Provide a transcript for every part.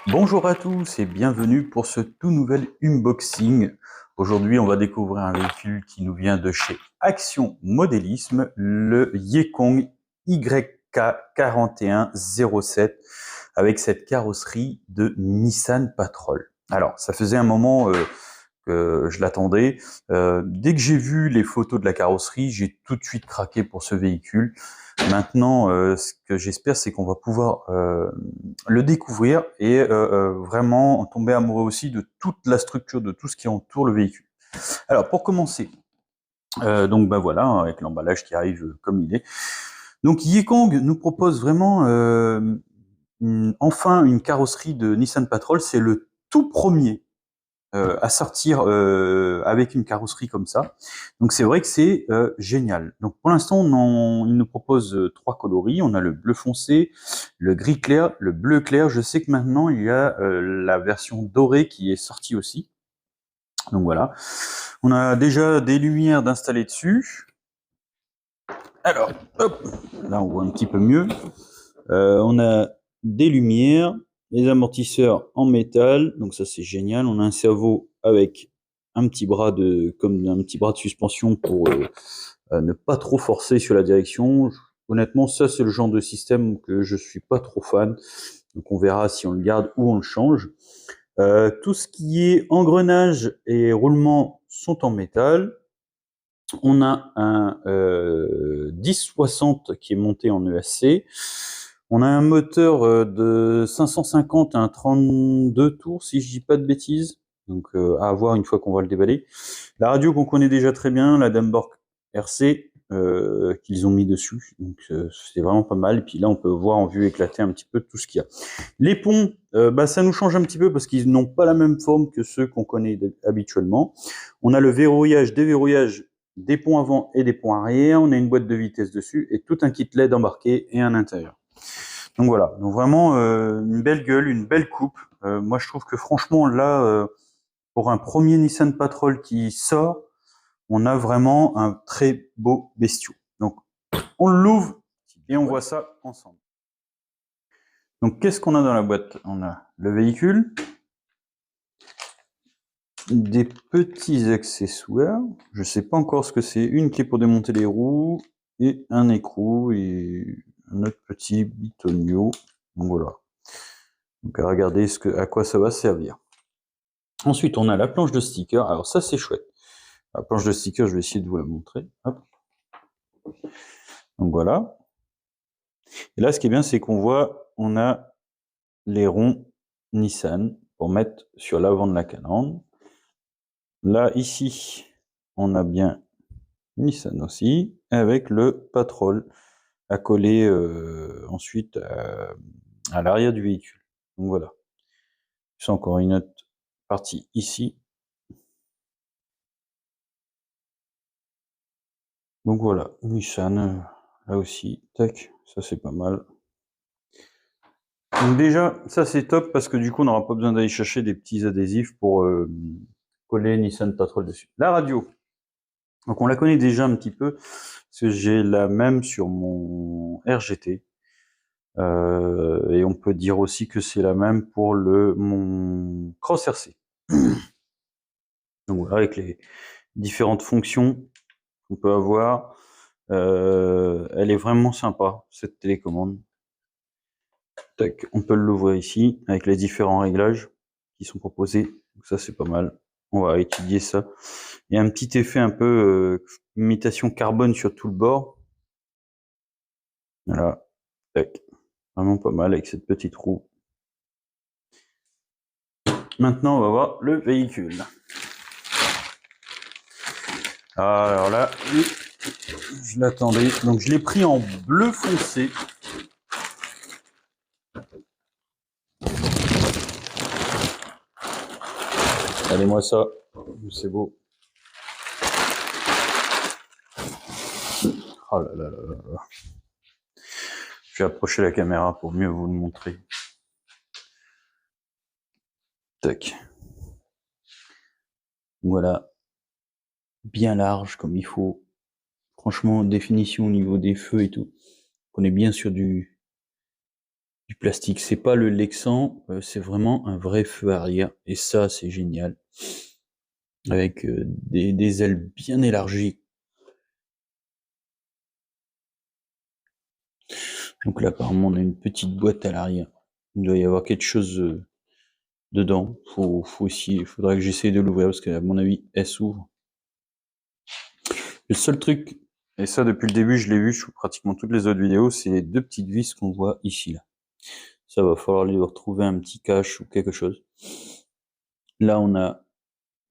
Bonjour à tous et bienvenue pour ce tout nouvel unboxing. Aujourd'hui, on va découvrir un véhicule qui nous vient de chez Action Modélisme, le Yekong YK4107 avec cette carrosserie de Nissan Patrol. Alors, ça faisait un moment que je l'attendais. Dès que j'ai vu les photos de la carrosserie, j'ai tout de suite craqué pour ce véhicule. Maintenant, ce que j'espère, c'est qu'on va pouvoir le découvrir et vraiment tomber amoureux aussi de toute la structure, de tout ce qui entoure le véhicule. Alors, pour commencer, donc ben voilà, avec l'emballage qui arrive comme il est. Donc Yekong nous propose vraiment enfin une carrosserie de Nissan Patrol. C'est le tout premier à sortir avec une carrosserie comme ça. Donc c'est vrai que c'est génial. Donc pour l'instant, il nous propose trois coloris. On a le bleu foncé, le gris clair, le bleu clair. Je sais que maintenant il y a la version dorée qui est sortie aussi. Donc voilà. On a déjà des lumières d'installer dessus. Alors, hop, là on voit un petit peu mieux. On a des lumières, les amortisseurs en métal, donc ça c'est génial. On a un servo avec un petit bras de suspension pour ne pas trop forcer sur la direction. Honnêtement, ça c'est le genre de système que je suis pas trop fan. Donc on verra si on le garde ou on le change. Tout ce qui est engrenage et roulement sont en métal. On a un 1060 qui est monté en ESC. On a un moteur de 550 à un 32 tours, si je dis pas de bêtises. Donc à voir une fois qu'on va le déballer. La radio qu'on connaît déjà très bien, la Damborg RC, qu'ils ont mis dessus. Donc c'est vraiment pas mal. Et puis là, on peut voir en vue éclater un petit peu tout ce qu'il y a. Les ponts, ça nous change un petit peu parce qu'ils n'ont pas la même forme que ceux qu'on connaît habituellement. On a le verrouillage, déverrouillage des ponts avant et des ponts arrière. On a une boîte de vitesse dessus et tout un kit LED embarqué et un intérieur. Donc voilà, donc vraiment une belle gueule, une belle coupe. Moi je trouve que franchement là, pour un premier Nissan Patrol qui sort, on a vraiment un très beau bestiau. Donc on l'ouvre et on voit ça ensemble. Donc qu'est-ce qu'on a dans la boîte? On a le véhicule, des petits accessoires, je sais pas encore ce que c'est, une clé pour démonter les roues et un écrou et un autre petit bitonio. Donc voilà. Donc à regarder à quoi ça va servir. Ensuite, on a la planche de sticker. Alors ça, c'est chouette. La planche de sticker, je vais essayer de vous la montrer. Hop. Donc voilà. Et là, ce qui est bien, c'est qu'on voit, on a les ronds Nissan pour mettre sur l'avant de la calandre. Là, ici, on a bien Nissan aussi, avec le Patrol à coller ensuite à l'arrière du véhicule. Donc voilà. C'est encore une autre partie ici. Donc voilà, Nissan, là aussi, tac, ça c'est pas mal. Donc déjà, ça c'est top parce que du coup on n'aura pas besoin d'aller chercher des petits adhésifs pour coller Nissan Patrol dessus. La radio, donc on la connaît déjà un petit peu, parce que j'ai la même sur mon RGT. Et on peut dire aussi que c'est la même pour mon Cross RC. Donc voilà, avec les différentes fonctions qu'on peut avoir. Elle est vraiment sympa, cette télécommande. Tac, on peut l'ouvrir ici, avec les différents réglages qui sont proposés. Donc ça, c'est pas mal. On va étudier ça. Il y a un petit effet un peu imitation carbone sur tout le bord. Voilà. Tac. Vraiment pas mal avec cette petite roue. Maintenant, on va voir le véhicule. Alors là, je l'attendais. Donc je l'ai pris en bleu foncé. Allez-moi ça. C'est beau. Oh là là là là. Je vais approcher la caméra pour mieux vous le montrer. Tac. Voilà. Bien large comme il faut. Franchement, définition au niveau des feux et tout. On est bien sur du du plastique. C'est pas le Lexan, c'est vraiment un vrai feu arrière. Et ça, c'est génial. Avec des ailes bien élargies. Donc là, apparemment, on a une petite boîte à l'arrière. Il doit y avoir quelque chose dedans. Il faudrait que j'essaye de l'ouvrir parce qu'à mon avis, elle s'ouvre. Le seul truc, et ça depuis le début, je l'ai vu sur pratiquement toutes les autres vidéos, c'est les deux petites vis qu'on voit ici, là. Ça va falloir lui retrouver un petit cache ou quelque chose. Là, on a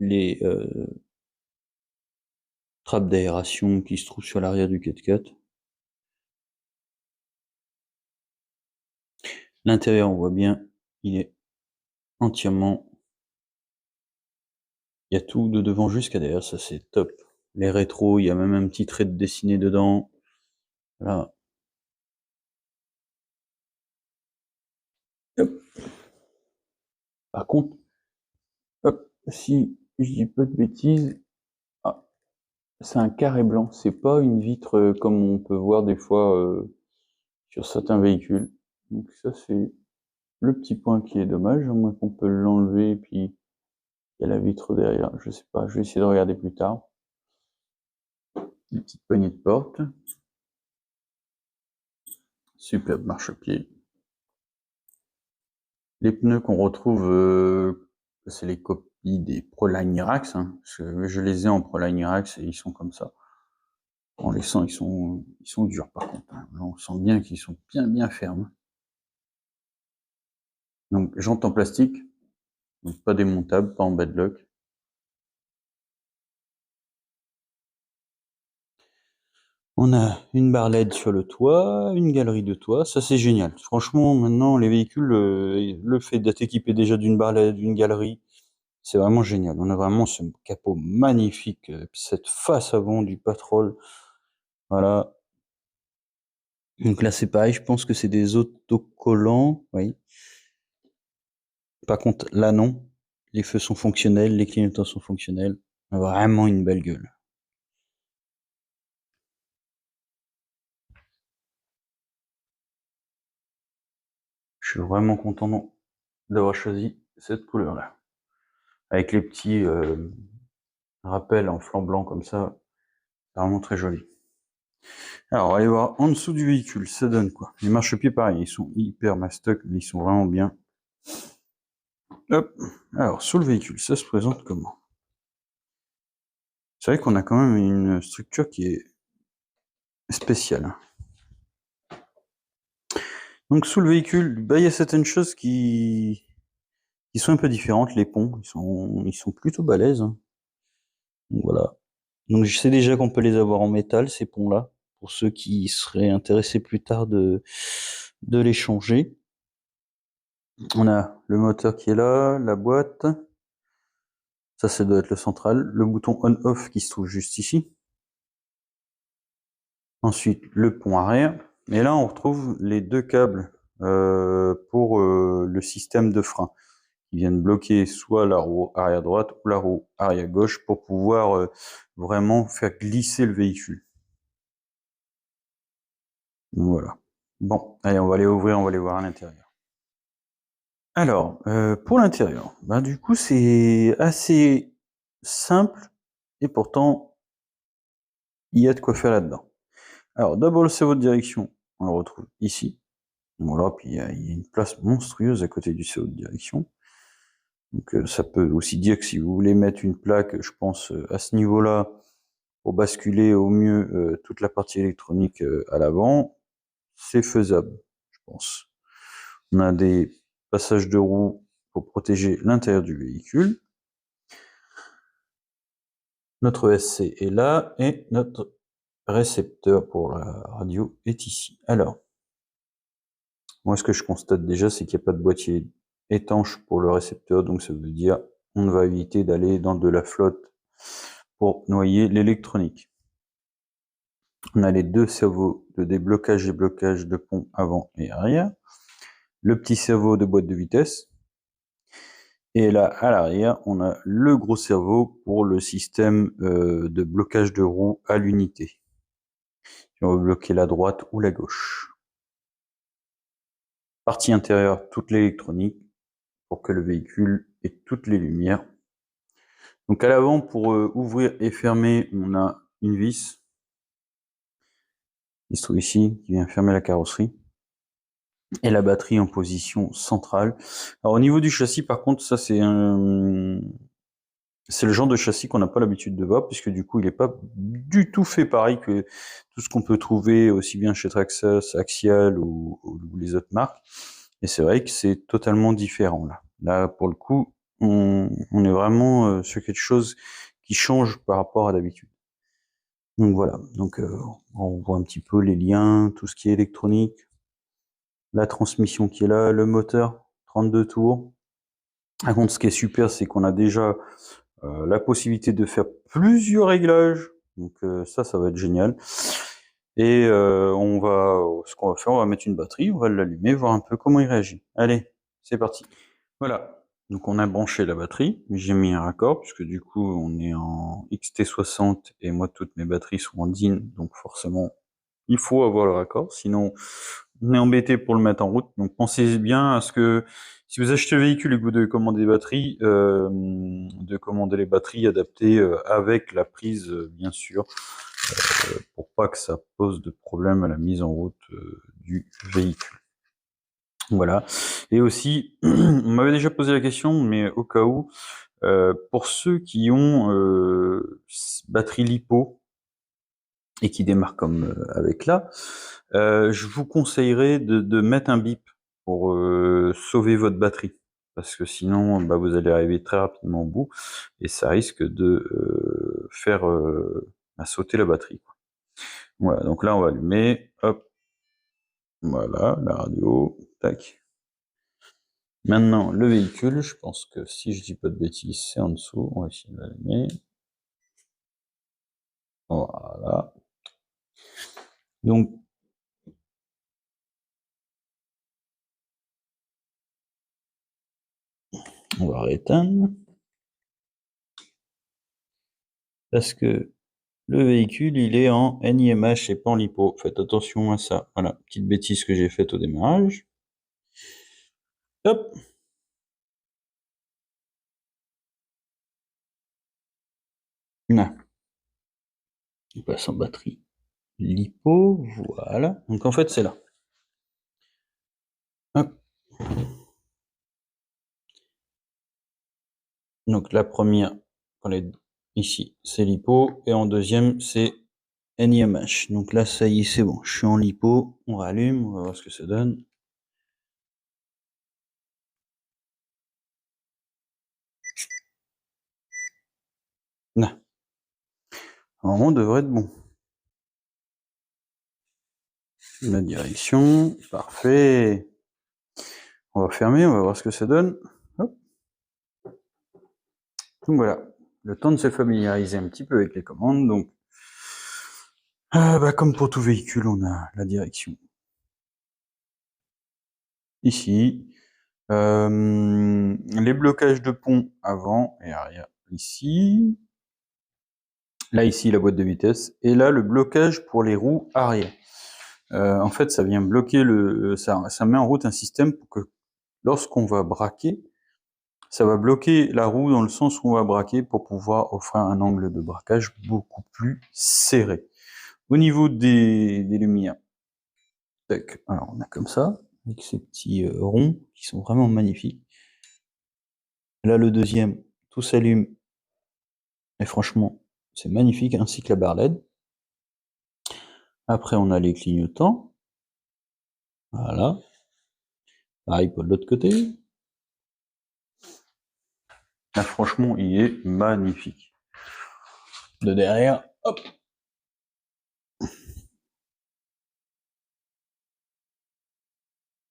les trappes d'aération qui se trouvent sur l'arrière du 4x4. L'intérieur, on voit bien, il est entièrement... Il y a tout de devant jusqu'à derrière, ça c'est top. Les rétros, il y a même un petit trait de dessiné dedans. Voilà. Hop. Par contre, hop, si je dis pas de bêtises, ah, c'est un carré blanc, c'est pas une vitre comme on peut voir des fois sur certains véhicules. Donc ça c'est le petit point qui est dommage, à moins qu'on peut l'enlever et puis il y a la vitre derrière, je sais pas, je vais essayer de regarder plus tard. Une petite poignée de porte. Superbe marchepied. Les pneus qu'on retrouve, c'est les copies des Proline Irax, hein, je les ai en Proline Irax et ils sont comme ça. On les sent, ils sont durs par contre. Hein. On sent bien qu'ils sont bien fermes. Donc jantes en plastique, donc pas démontables, pas en bedlock. On a une barre LED sur le toit, une galerie de toit, ça c'est génial. Franchement, maintenant les véhicules, le fait d'être équipé déjà d'une barre LED, d'une galerie, c'est vraiment génial. On a vraiment ce capot magnifique, cette face avant du Patrol. Voilà. Donc là c'est pareil, je pense que c'est des autocollants, oui. Par contre là non, les feux sont fonctionnels, les clignotants sont fonctionnels. On a vraiment une belle gueule. Je suis vraiment content d'avoir choisi cette couleur-là. Avec les petits rappels en flanc blanc comme ça, c'est vraiment très joli. Alors, on va aller voir en dessous du véhicule, ça donne quoi? Les marchepieds, pareil, ils sont hyper mastoc, mais ils sont vraiment bien. Hop. Alors, sous le véhicule, ça se présente comment? C'est vrai qu'on a quand même une structure qui est spéciale. Donc, sous le véhicule, bah, il y a certaines choses qui sont un peu différentes. Les ponts, ils sont plutôt balèzes. Hein. Donc, voilà. Donc, je sais déjà qu'on peut les avoir en métal, ces ponts-là, pour ceux qui seraient intéressés plus tard de les changer. On a le moteur qui est là, la boîte. Ça doit être le central. Le bouton on-off qui se trouve juste ici. Ensuite, le pont arrière. Et là, on retrouve les deux câbles pour le système de frein qui viennent bloquer soit la roue arrière droite ou la roue arrière gauche pour pouvoir vraiment faire glisser le véhicule. Donc, voilà. Bon, allez, on va les ouvrir, on va les voir à l'intérieur. Alors, pour l'intérieur, ben, du coup, c'est assez simple et pourtant, il y a de quoi faire là-dedans. Alors, d'abord, le cerveau de direction, on le retrouve ici. Voilà, puis il y a une place monstrueuse à côté du cerveau de direction. Donc, ça peut aussi dire que si vous voulez mettre une plaque, je pense, à ce niveau-là, pour basculer au mieux toute la partie électronique à l'avant, c'est faisable, je pense. On a des passages de roues pour protéger l'intérieur du véhicule. Notre ESC est là et notre récepteur pour la radio est ici. Alors, moi ce que je constate déjà, c'est qu'il n'y a pas de boîtier étanche pour le récepteur, donc ça veut dire on va éviter d'aller dans de la flotte pour noyer l'électronique. On a les deux cerveaux de déblocage et blocage de pont avant et arrière, le petit cerveau de boîte de vitesse, et là à l'arrière, on a le gros cerveau pour le système de blocage de roue à l'unité. On va bloquer la droite ou la gauche. Partie intérieure, toute l'électronique, pour que le véhicule ait toutes les lumières. Donc à l'avant, pour ouvrir et fermer, on a une vis qui se trouve ici, qui vient fermer la carrosserie. Et la batterie en position centrale. Alors au niveau du châssis, par contre, ça c'est le genre de châssis qu'on n'a pas l'habitude de voir, puisque du coup il n'est pas du tout fait pareil que tout ce qu'on peut trouver aussi bien chez Traxxas, Axial ou les autres marques. Et c'est vrai que c'est totalement différent là. Là pour le coup, on est vraiment sur quelque chose qui change par rapport à d'habitude. Donc voilà, donc on voit un petit peu les liens, tout ce qui est électronique, la transmission qui est là, le moteur, 32 tours. Par contre, ce qui est super, c'est qu'on a déjà la possibilité de faire plusieurs réglages. Donc ça va être génial. Et ce qu'on va faire, on va mettre une batterie, on va l'allumer, voir un peu comment il réagit. Allez, c'est parti. Voilà. Donc on a branché la batterie, j'ai mis un raccord, puisque du coup on est en XT60 et moi toutes mes batteries sont en DIN, donc forcément il faut avoir le raccord, sinon on est embêté pour le mettre en route. Donc pensez bien à ce que si vous achetez le véhicule et que vous devez commander des batteries, de commander les batteries adaptées avec la prise, bien sûr, pour pas que ça pose de problème à la mise en route du véhicule. Voilà. Et aussi, on m'avait déjà posé la question, mais au cas où, pour ceux qui ont batterie LiPo et qui démarrent comme avec là, je vous conseillerais de mettre un bip pour sauver votre batterie. Parce que sinon, bah, vous allez arriver très rapidement au bout et ça risque de faire sauter la batterie, quoi. Voilà, donc là on va allumer, hop, voilà, la radio, tac. Maintenant, le véhicule, je pense que si je dis pas de bêtises, c'est en dessous, on va essayer de l'allumer. Voilà. Donc, on va rééteindre. Parce que le véhicule, il est en NIMH et pas en LiPo. Faites attention à ça. Voilà, petite bêtise que j'ai faite au démarrage. Hop. Là. Il passe en batterie LiPo. Voilà. Donc en fait, c'est là. Hop. Donc la première, ici, c'est LiPo. Et en deuxième, c'est NIMH. Donc là, ça y est, c'est bon. Je suis en LiPo. On rallume. On va voir ce que ça donne. Là. Alors, on devrait être bon. La direction. Parfait. On va fermer. On va voir ce que ça donne. Hop. Donc voilà. Le temps de se familiariser un petit peu avec les commandes. Donc, comme pour tout véhicule, on a la direction ici. Les blocages de pont avant et arrière ici. Là, ici, la boîte de vitesse. Et là, le blocage pour les roues arrière. En fait, ça vient bloquer ça met en route un système pour que lorsqu'on va braquer, ça va bloquer la roue dans le sens où on va braquer pour pouvoir offrir un angle de braquage beaucoup plus serré. Au niveau des lumières, alors on a comme ça, avec ces petits ronds qui sont vraiment magnifiques. Là, le deuxième, tout s'allume, et franchement, c'est magnifique, ainsi que la barre LED. Après, on a les clignotants. Voilà. Pareil pour l'autre côté. Là, franchement, il est magnifique. De derrière, hop.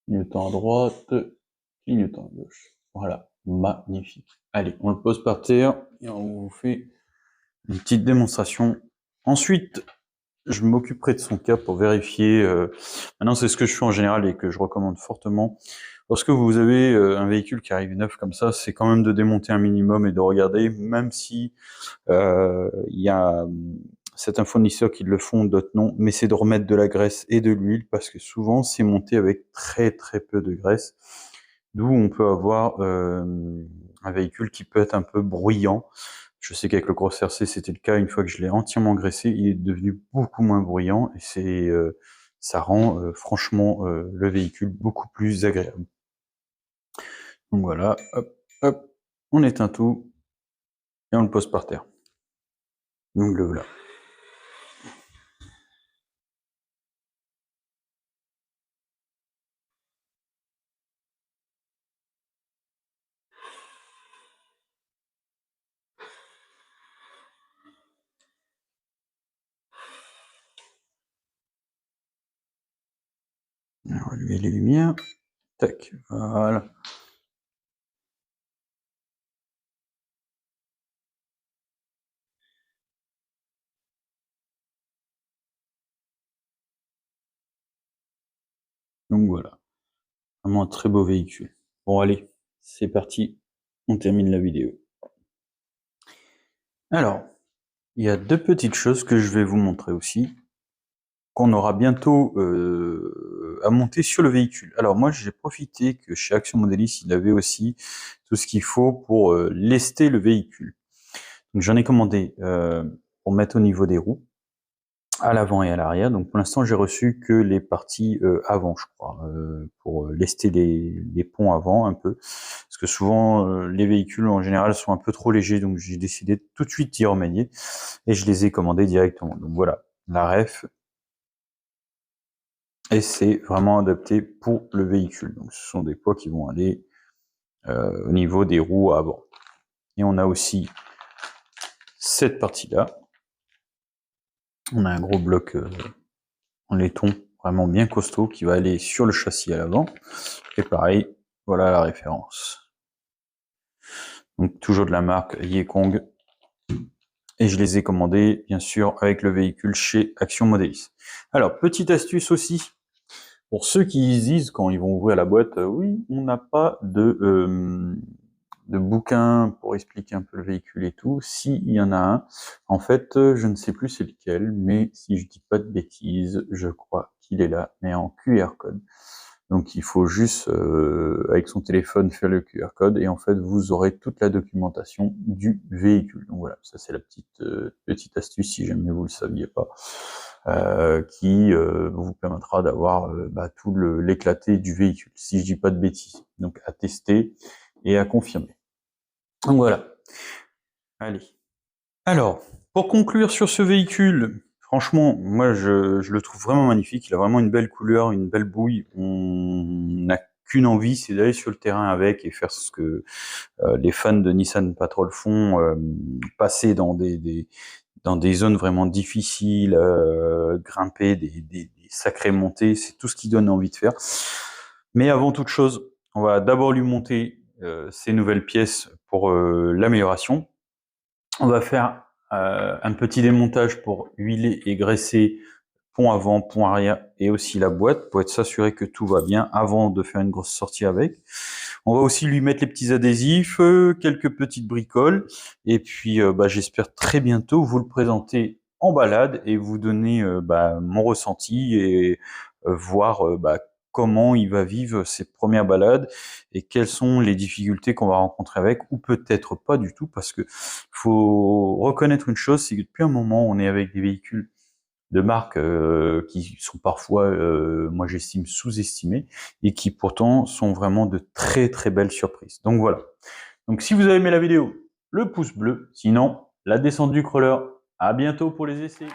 Clignotant à droite, clignotant à gauche. Voilà, magnifique. Allez, on le pose par terre et on vous fait une petite démonstration. Ensuite, je m'occuperai de son cas pour vérifier. Maintenant, c'est ce que je fais en général et que je recommande fortement. Lorsque vous avez un véhicule qui arrive neuf comme ça, c'est quand même de démonter un minimum et de regarder, même si certains fournisseurs qui le font, d'autres non, mais c'est de remettre de la graisse et de l'huile parce que souvent c'est monté avec très peu de graisse, d'où on peut avoir un véhicule qui peut être un peu bruyant. Je sais qu'avec le Cross RC c'était le cas, une fois que je l'ai entièrement graissé, il est devenu beaucoup moins bruyant et ça rend franchement le véhicule beaucoup plus agréable. Donc voilà, hop, hop, on éteint tout et on le pose par terre. Donc le voilà. On va allumer les lumières. Tac, voilà. Donc voilà, vraiment un très beau véhicule. Bon allez, c'est parti, on termine la vidéo. Alors, il y a deux petites choses que je vais vous montrer aussi, qu'on aura bientôt à monter sur le véhicule. Alors moi j'ai profité que chez Action Modelis il avait aussi tout ce qu'il faut pour lester le véhicule. Donc j'en ai commandé pour mettre au niveau des roues, à l'avant et à l'arrière. Donc pour l'instant j'ai reçu que les parties avant, je crois, pour lester les ponts avant un peu, parce que souvent les véhicules en général sont un peu trop légers, donc j'ai décidé tout de suite d'y remédier et je les ai commandés directement. Donc voilà, la ref, et c'est vraiment adapté pour le véhicule. Donc ce sont des poids qui vont aller au niveau des roues avant. Et on a aussi cette partie-là. On a un gros bloc en laiton vraiment bien costaud qui va aller sur le châssis à l'avant. Et pareil, voilà la référence. Donc toujours de la marque Yekong. Et je les ai commandés, bien sûr, avec le véhicule chez Action Modelis. Alors, petite astuce aussi, pour ceux qui disent quand ils vont ouvrir la boîte, oui, on n'a pas de bouquin pour expliquer un peu le véhicule et tout. Si il y en a un, en fait, je ne sais plus c'est lequel, mais si je dis pas de bêtises, je crois qu'il est là, mais en QR code. Donc il faut juste, avec son téléphone, faire le QR code et en fait vous aurez toute la documentation du véhicule. Donc voilà, ça c'est la petite astuce si jamais vous le saviez pas, qui vous permettra d'avoir tout l'éclaté du véhicule, si je dis pas de bêtises. Donc à tester et à confirmer. Donc voilà. Allez. Alors, pour conclure sur ce véhicule, franchement, moi je le trouve vraiment magnifique. Il a vraiment une belle couleur, une belle bouille. On n'a qu'une envie, c'est d'aller sur le terrain avec et faire ce que les fans de Nissan Patrol font, passer dans des zones vraiment difficiles, grimper des sacrées montées. C'est tout ce qui donne envie de faire. Mais avant toute chose, on va d'abord lui monter ces nouvelles pièces pour l'amélioration. On va faire un petit démontage pour huiler et graisser pont avant, pont arrière et aussi la boîte pour être s'assurer que tout va bien avant de faire une grosse sortie avec. On va aussi lui mettre les petits adhésifs, quelques petites bricoles et puis j'espère très bientôt vous le présenter en balade et vous donner mon ressenti et voir comment il va vivre ses premières balades et quelles sont les difficultés qu'on va rencontrer avec, ou peut-être pas du tout, parce que faut reconnaître une chose, c'est que depuis un moment, on est avec des véhicules de marque qui sont parfois, moi j'estime, sous-estimés, et qui pourtant sont vraiment de très belles surprises. Donc voilà. Donc si vous avez aimé la vidéo, le pouce bleu, sinon, la descente du crawler. À bientôt pour les essais.